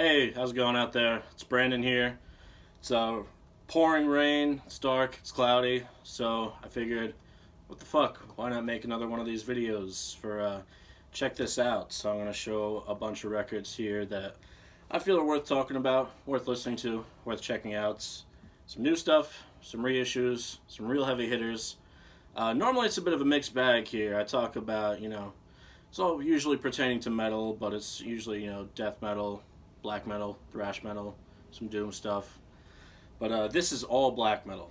Hey, how's it going out there? It's Brandon here. It's pouring rain, it's dark, it's cloudy, so I figured, what the fuck, why not make another one of these videos for, check this out. So I'm going to show a bunch of records here that I feel are worth talking about, worth listening to, worth checking out. Some new stuff, some reissues, some real heavy hitters. Normally it's a bit of a mixed bag here. I talk about, it's all usually pertaining to metal, but it's usually, death metal, black metal, thrash metal, some doom stuff. But this is all black metal.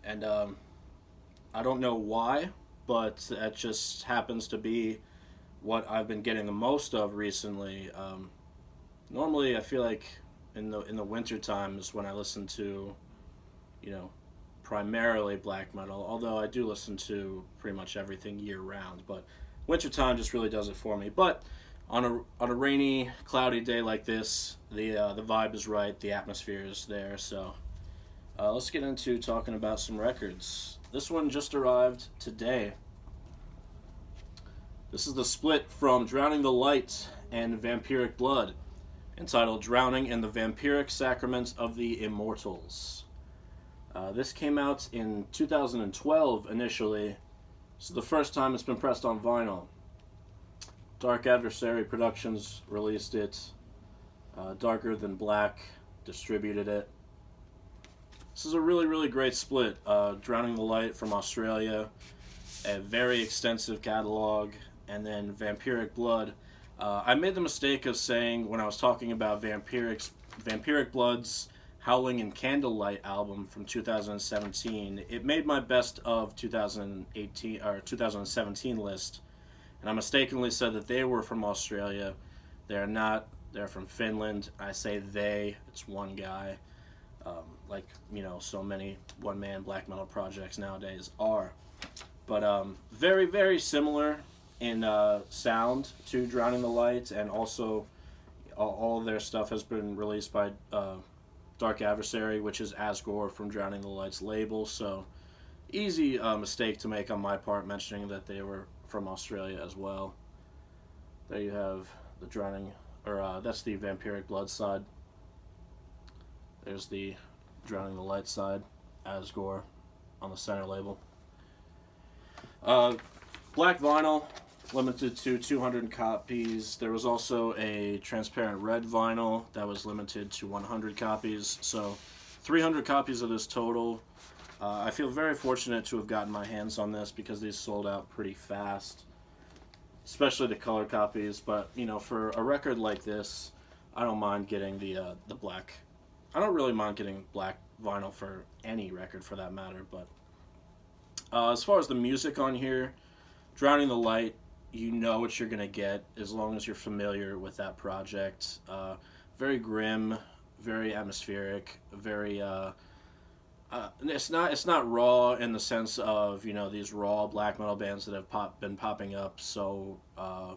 And I don't know why, but that just happens to be what I've been getting the most of recently. Normally I feel like in the winter time is when I listen to, primarily black metal, although I do listen to pretty much everything year round, but wintertime just really does it for me. But on a rainy, cloudy day like this, the vibe is right, the atmosphere is there. So let's get into talking about some records. This one just arrived today. This is the split from Drowning the Light and Vampiric Blood, entitled Drowning in the Vampiric Sacraments of the Immortals. This came out in 2012 initially. This is the first time it's been pressed on vinyl. Dark Adversary Productions released it. Darker Than Black distributed it. This is a really, really great split. Drowning the Light from Australia, a very extensive catalog, and then Vampiric Blood. I made the mistake of saying when I was talking about Vampiric Blood's Howling in Candlelight album from 2017. It made my best of 2018 or 2017 list, and I mistakenly said that they were from Australia. They're not. They're from Finland. I say they. It's one guy. Like so many one-man black metal projects nowadays are. But very, very similar in sound to Drowning the Light, and also all of their stuff has been released by Dark Adversary, which is Asgore from Drowning the Light's label. So easy mistake to make on my part mentioning that they were from Australia as well. There you have the that's the Vampiric Blood side. There's the Drowning the Light side, Asgore on the center label. Black vinyl, limited to 200 copies. There was also a transparent red vinyl that was limited to 100 copies. So 300 copies of this total. I feel very fortunate to have gotten my hands on this because these sold out pretty fast, especially the color copies. But for a record like this, I don't mind getting the black. I don't really mind getting black vinyl for any record for that matter. But as far as the music on here, Drowning the Light, you know what you're gonna get as long as you're familiar with that project. Very grim, very atmospheric, very it's not raw in the sense of these raw black metal bands that have been popping up so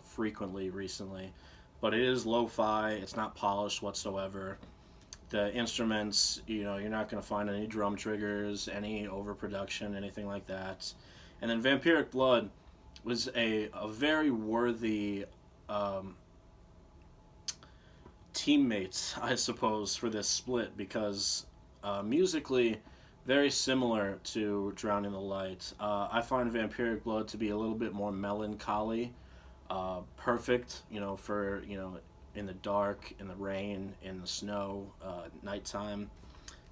frequently recently, but it is lo-fi. It's not polished whatsoever. The instruments, you're not gonna find any drum triggers, any overproduction, anything like that. And then Vampiric Blood was a very worthy teammates, I suppose, for this split, because musically very similar to Drowning the Light. I find Vampiric Blood to be a little bit more melancholy, perfect, for in the dark, in the rain, in the snow, nighttime.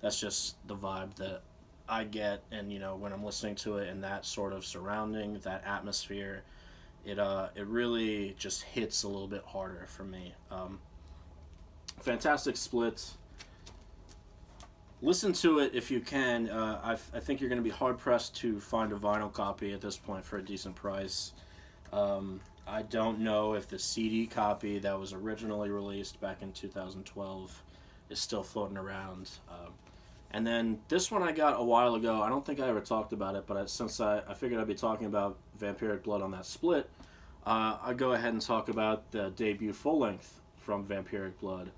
That's just the vibe that I get, and when I'm listening to it in that sort of surrounding, that atmosphere, it really just hits a little bit harder for me. Fantastic split. Listen to it if you can. I think you're going to be hard pressed to find a vinyl copy at this point for a decent price. I don't know if the CD copy that was originally released back in 2012 is still floating around. And then this one I got a while ago. I don't think I ever talked about it, but since I figured I'd be talking about Vampiric Blood on that split, I'll go ahead and talk about the debut full-length from Vampiric Blood,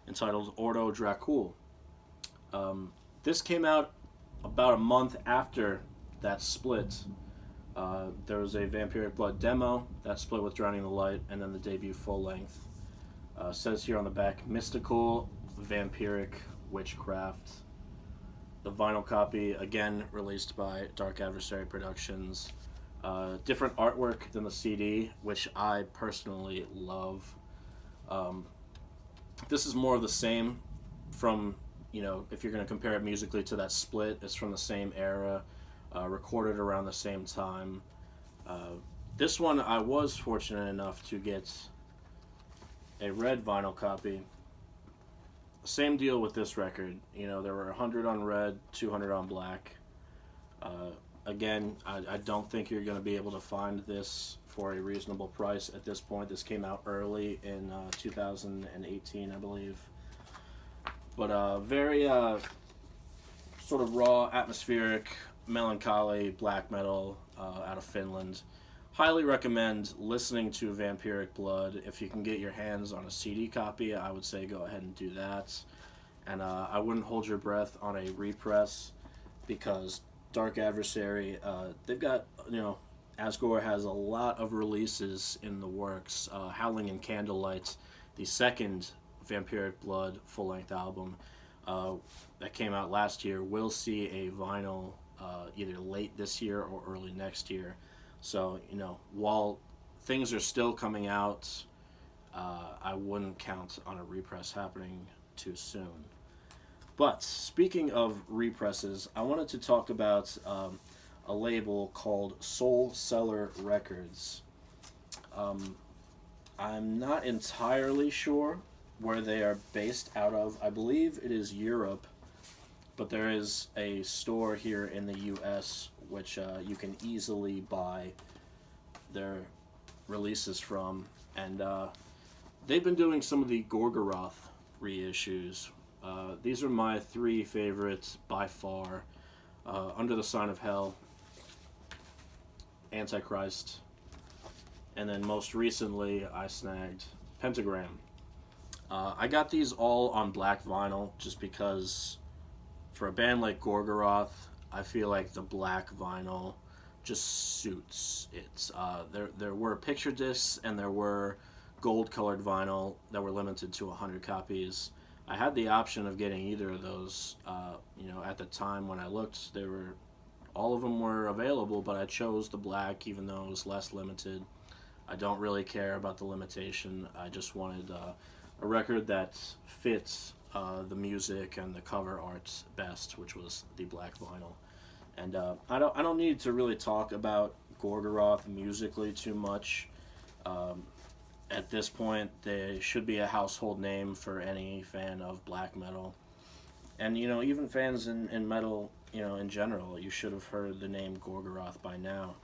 entitled Ordo Dracul. This came out about a month after that split. There was a Vampiric Blood demo that split with Drowning the Light, and then the debut full-length. Says here on the back, mystical, vampiric, witchcraft. The vinyl copy, again, released by Dark Adversary Productions. Different artwork than the CD, which I personally love. This is more of the same from, if you're going to compare it musically to that split, it's from the same era, recorded around the same time. This one, I was fortunate enough to get a red vinyl copy. Same deal with this record. There were 100 on red, 200 on black. Again, I don't think you're going to be able to find this for a reasonable price at this point. This came out early in 2018, I believe. But very sort of raw, atmospheric, melancholy black metal out of Finland. Highly recommend listening to Vampiric Blood. If you can get your hands on a CD copy, I would say go ahead and do that. And I wouldn't hold your breath on a repress, because Dark Adversary, they've got, Asgore has a lot of releases in the works. Howling in Candlelight, the second Vampiric Blood full-length album that came out last year, will see a vinyl either late this year or early next year. So, while things are still coming out, I wouldn't count on a repress happening too soon. But speaking of represses, I wanted to talk about a label called Soul Cellar Records. I'm not entirely sure where they are based out of. I believe it is Europe, but there is a store here in the U.S. which you can easily buy their releases from. And they've been doing some of the Gorgoroth reissues. These are my three favorites by far. Under the Sign of Hell, Antichrist, and then most recently I snagged Pentagram. I got these all on black vinyl just because for a band like Gorgoroth, I feel like the black vinyl just suits it. There were picture discs and there were gold colored vinyl that were limited to 100 copies. I had the option of getting either of those. At the time when I looked, all of them were available, but I chose the black even though it was less limited. I don't really care about the limitation. I just wanted a record that fits the music and the cover art best, which was the black vinyl. And I don't need to really talk about Gorgoroth musically too much. At this point, they should be a household name for any fan of black metal. And, even fans in metal, in general, you should have heard the name Gorgoroth by now.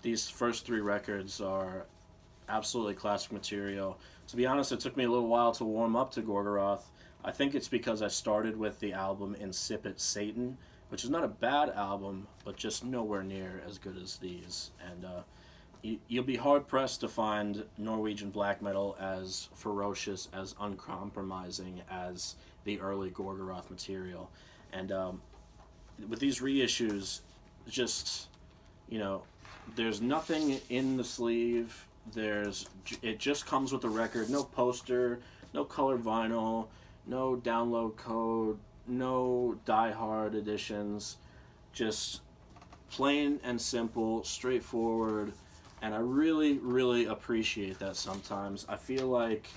These first three records are absolutely classic material. To be honest, it took me a little while to warm up to Gorgoroth. I think it's because I started with the album Insipid Satan, which is not a bad album, but just nowhere near as good as these. And you'll be hard-pressed to find Norwegian black metal as ferocious, as uncompromising as the early Gorgoroth material. And with these reissues, just, there's nothing in the sleeve. It just comes with the record. No poster, no colored vinyl, no download code, no die-hard editions. Just plain and simple, straightforward. And I really, really appreciate that sometimes. I feel like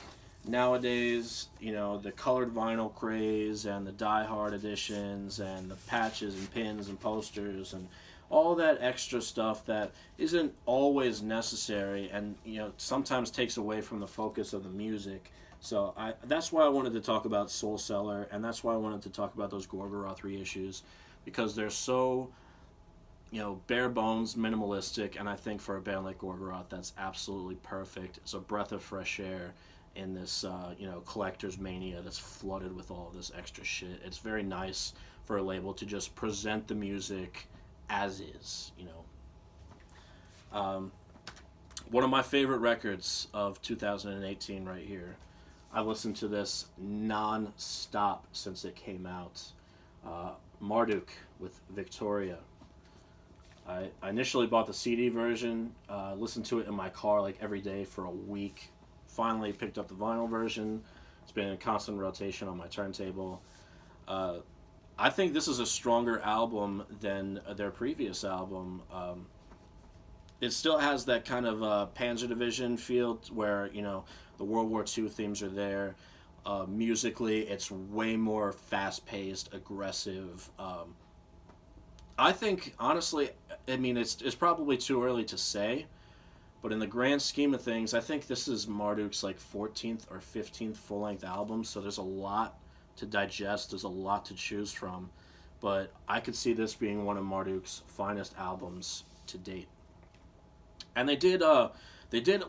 nowadays, the colored vinyl craze and the die-hard editions and the patches and pins and posters and all that extra stuff that isn't always necessary and, sometimes takes away from the focus of the music. So that's why I wanted to talk about Soul Cellar, and that's why I wanted to talk about those Gorgoroth reissues, because they're so, bare bones, minimalistic, and I think for a band like Gorgoroth, that's absolutely perfect. It's a breath of fresh air in this, collector's mania that's flooded with all of this extra shit. It's very nice for a label to just present the music as is, One of my favorite records of 2018 right here. I listened to this non-stop since it came out. Marduk with Victoria. I initially bought the CD version, listened to it in my car like every day for a week, finally picked up the vinyl version. It's been in constant rotation on my turntable. I think this is a stronger album than their previous album. It still has that kind of Panzer Division feel where, you know, the World War II themes are there. Musically, it's way more fast-paced, aggressive. I think, honestly, I mean, it's probably too early to say, but in the grand scheme of things, I think this is Marduk's, like, 14th or 15th full-length album, so there's a lot to digest, there's a lot to choose from, but I could see this being one of Marduk's finest albums to date. And they did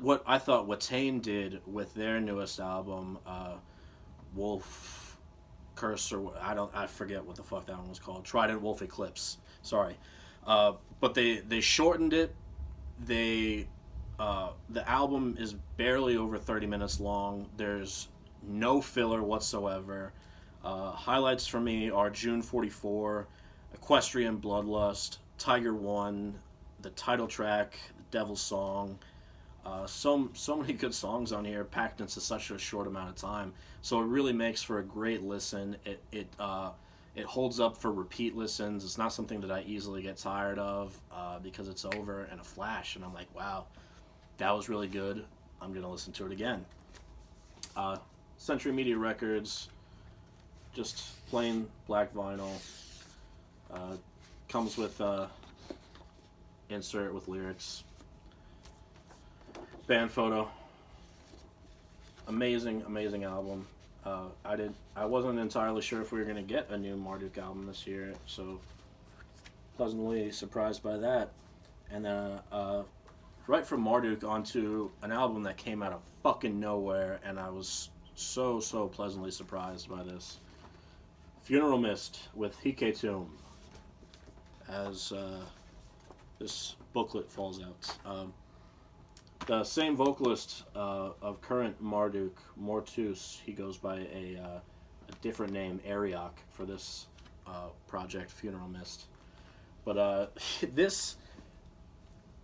what I thought Watain did with their newest album, Wolf Curse, or I forget what the fuck that one was called. Trident Wolf Eclipse. Sorry, but they shortened it. The album is barely over 30 minutes long. There's no filler whatsoever. Highlights for me are June 44, Equestrian Bloodlust, Tiger 1, the title track, the Devil's Song. So many good songs on here packed into such a short amount of time. So it really makes for a great listen. It holds up for repeat listens. It's not something that I easily get tired of because it's over in a flash. And I'm like, wow, that was really good. I'm going to listen to it again. Century Media Records, just plain black vinyl. Comes with insert with lyrics. Band photo. Amazing album. I wasn't entirely sure if we were going to get a new Marduk album this year, so pleasantly surprised by that. And then right from Marduk onto an album that came out of fucking nowhere, and I was so pleasantly surprised by this. Funeral Mist with Hiketum, as this booklet falls out. The same vocalist of current Marduk, Mortus, he goes by a different name, Ariok, for this project, Funeral Mist. But this,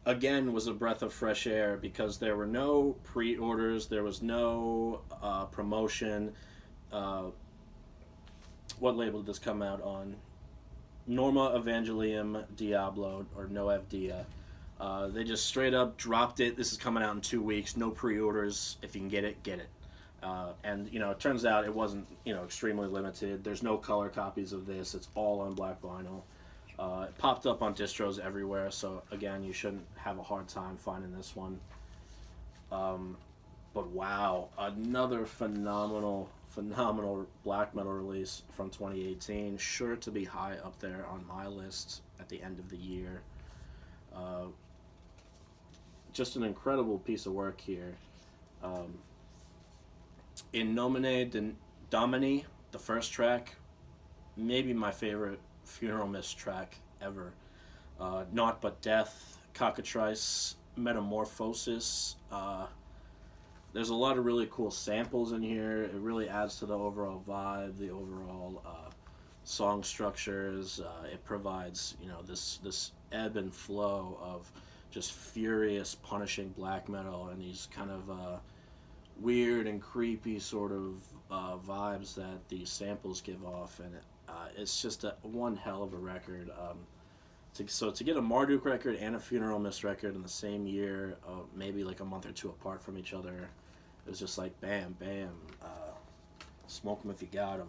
again, was a breath of fresh air because there were no pre-orders, there was no promotion. What label did this come out on? Norma Evangelium Diablo, or Noev Dia. They just straight up dropped it. This is coming out in 2 weeks. No pre-orders. If you can get it, get it. And, you know, it turns out it wasn't, you know, extremely limited. There's no color copies of this. It's all on black vinyl. It popped up on distros everywhere, so, again, you shouldn't have a hard time finding this one. But, wow, another phenomenal black metal release from 2018. Sure to be high up there on my list at the end of the year. Just an incredible piece of work here. In Nomine Domini, the first track, maybe my favorite Funeral Mist track ever. Naught But Death, Cockatrice, Metamorphosis. There's a lot of really cool samples in here. It really adds to the overall vibe, the overall song structures. It provides, you know, this ebb and flow of just furious, punishing black metal and these kind of weird and creepy sort of vibes that these samples give off, and it's just one hell of a record. To get a Marduk record and a Funeral Mist record in the same year, maybe like a month or two apart from each other, it was just like bam, bam, smoke 'em if you got 'em.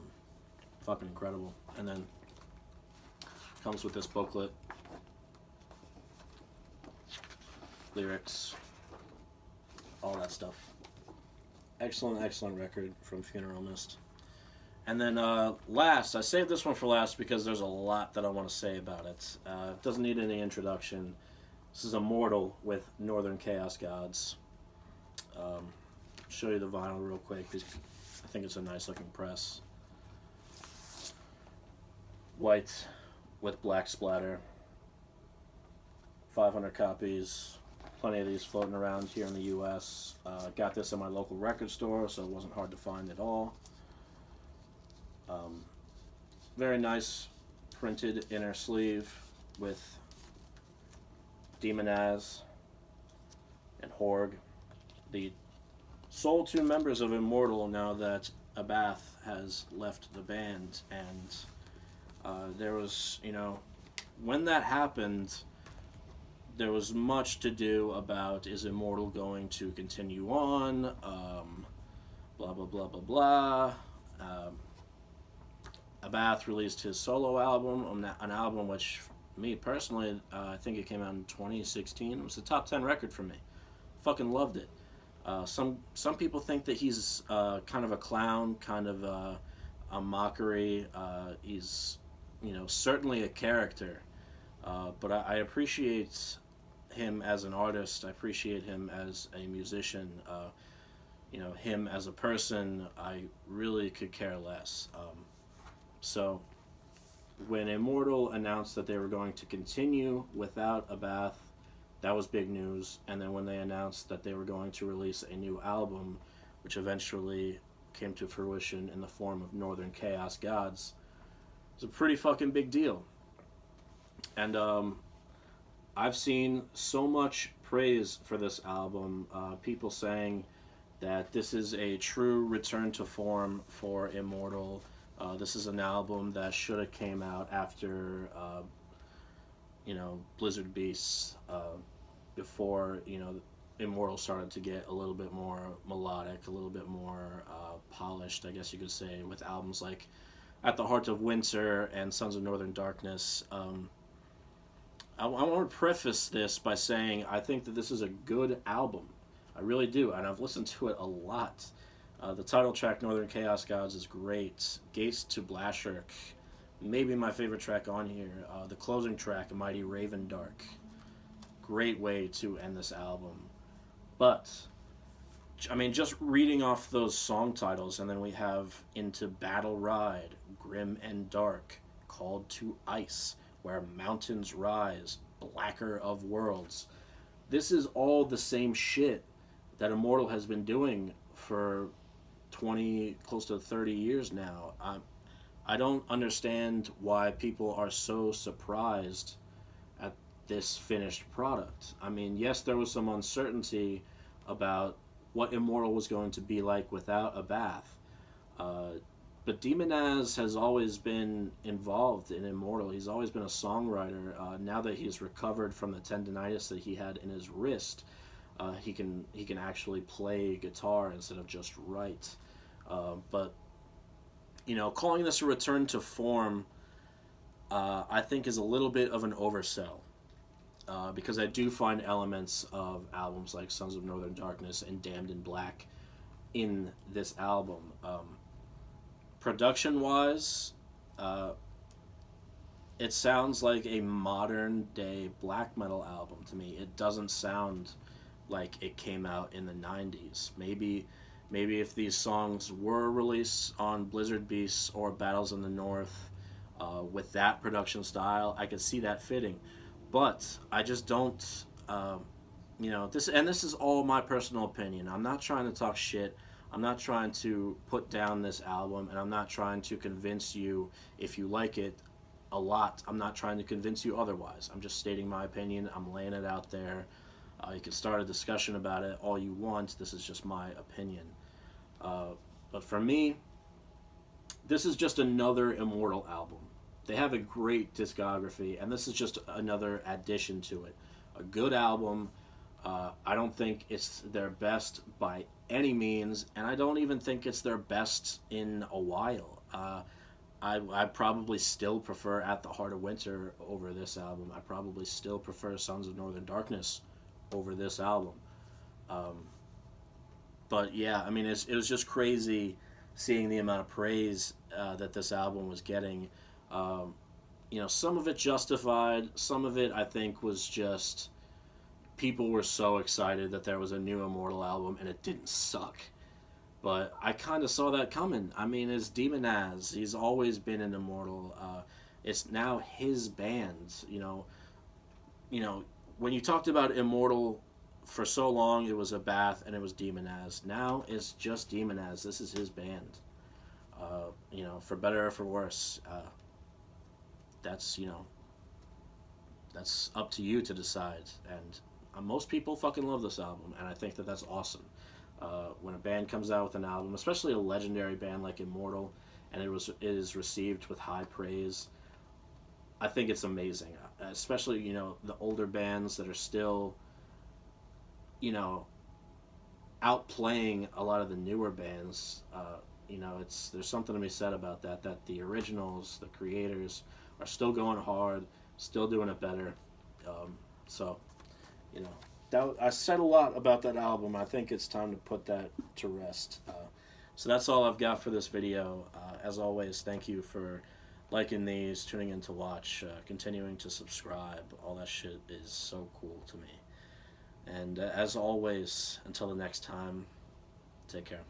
Fucking incredible. And then comes with this booklet, lyrics, all that stuff. Excellent record from Funeral Mist. And then last, I saved this one for last because there's a lot that I want to say about it. It doesn't need any introduction. This is Immortal with Northern Chaos Gods. Show you the vinyl real quick because I think it's a nice looking press. White with black splatter. 500 copies. Plenty of these floating around here in the U.S. Got this in my local record store, so it wasn't hard to find at all. Very nice printed inner sleeve with Demonaz and Horg, the sole two members of Immortal now that Abath has left the band, and there was, when that happened, there was much to do about is Immortal going to continue on, blah blah blah blah blah. Um, Abath released his solo album, an album which, me personally, I think it came out in 2016. It was a top 10 record for me. Fucking loved it. Some people think that he's kind of a clown, kind of a mockery. He's certainly a character, but I appreciate him as an artist. I appreciate him as a musician. Him as a person, I really could care less. So when Immortal announced that they were going to continue without Abath, that was big news. And then when they announced that they were going to release a new album, which eventually came to fruition in the form of Northern Chaos Gods, it was a pretty fucking big deal. And I've seen so much praise for this album. People saying that this is a true return to form for Immortal. This is an album that should have came out after, Blizzard Beasts, before, Immortal started to get a little bit more melodic, a little bit more polished, I guess you could say, with albums like At the Heart of Winter and Sons of Northern Darkness. I want to preface this by saying I think that this is a good album. I really do, and I've listened to it a lot. The title track, Northern Chaos Gods, is great. Gates to Blashirk, maybe my favorite track on here. The closing track, Mighty Raven Dark. Great way to end this album. But, just reading off those song titles, and then we have Into Battle Ride, Grim and Dark, Called to Ice, Where Mountains Rise, Blacker of Worlds. This is all the same shit that Immortal has been doing for 20, close to 30 years now. I don't understand why people are so surprised at this finished product. Yes, there was some uncertainty about what Immortal was going to be like without Abath. But Demonaz has always been involved in Immortal. He's always been a songwriter. Now that he's recovered from the tendonitis that he had in his wrist, he can actually play guitar instead of just write. But calling this a return to form, I think is a little bit of an oversell. Because I do find elements of albums like Sons of Northern Darkness and Damned in Black in this album. Production-wise, it sounds like a modern-day black metal album to me. It doesn't sound like it came out in the 90s. Maybe if these songs were released on Blizzard Beasts or Battles in the North with that production style, I could see that fitting. But I just don't, this is all my personal opinion. I'm not trying to talk shit. I'm not trying to put down this album, and I'm not trying to convince you, if you like it a lot, I'm not trying to convince you otherwise. I'm just stating my opinion. I'm laying it out there. You can start a discussion about it all you want. This is just my opinion. But for me, this is just another Immortal album. They have a great discography, and this is just another addition to it. A good album. I don't think it's their best by any means, and I don't even think it's their best in a while. I probably still prefer At the Heart of Winter over this album. I probably still prefer Sons of Northern Darkness over this album. But yeah, it was just crazy seeing the amount of praise that this album was getting. Some of it justified, some of it I think was just people were so excited that there was a new Immortal album and it didn't suck. But I kind of saw that coming. It's Demonaz. He's always been in Immortal. It's now his band. When you talked about Immortal for so long, it was Abath and it was Demonaz. Now it's just Demonaz. This is his band. For better or for worse. That's up to you to decide. And most people fucking love this album, and I think that that's awesome. When a band comes out with an album, especially a legendary band like Immortal, and it is received with high praise, I think it's amazing. Especially, you know, the older bands that are still, you know, outplaying a lot of the newer bands. You know, there's something to be said about that. That the originals, the creators, are still going hard, still doing it better. So, you know, I said a lot about that album. I think it's time to put that to rest. So that's all I've got for this video. As always, thank you for liking these, tuning in to watch, continuing to subscribe. All that shit is so cool to me. And as always, until the next time, take care.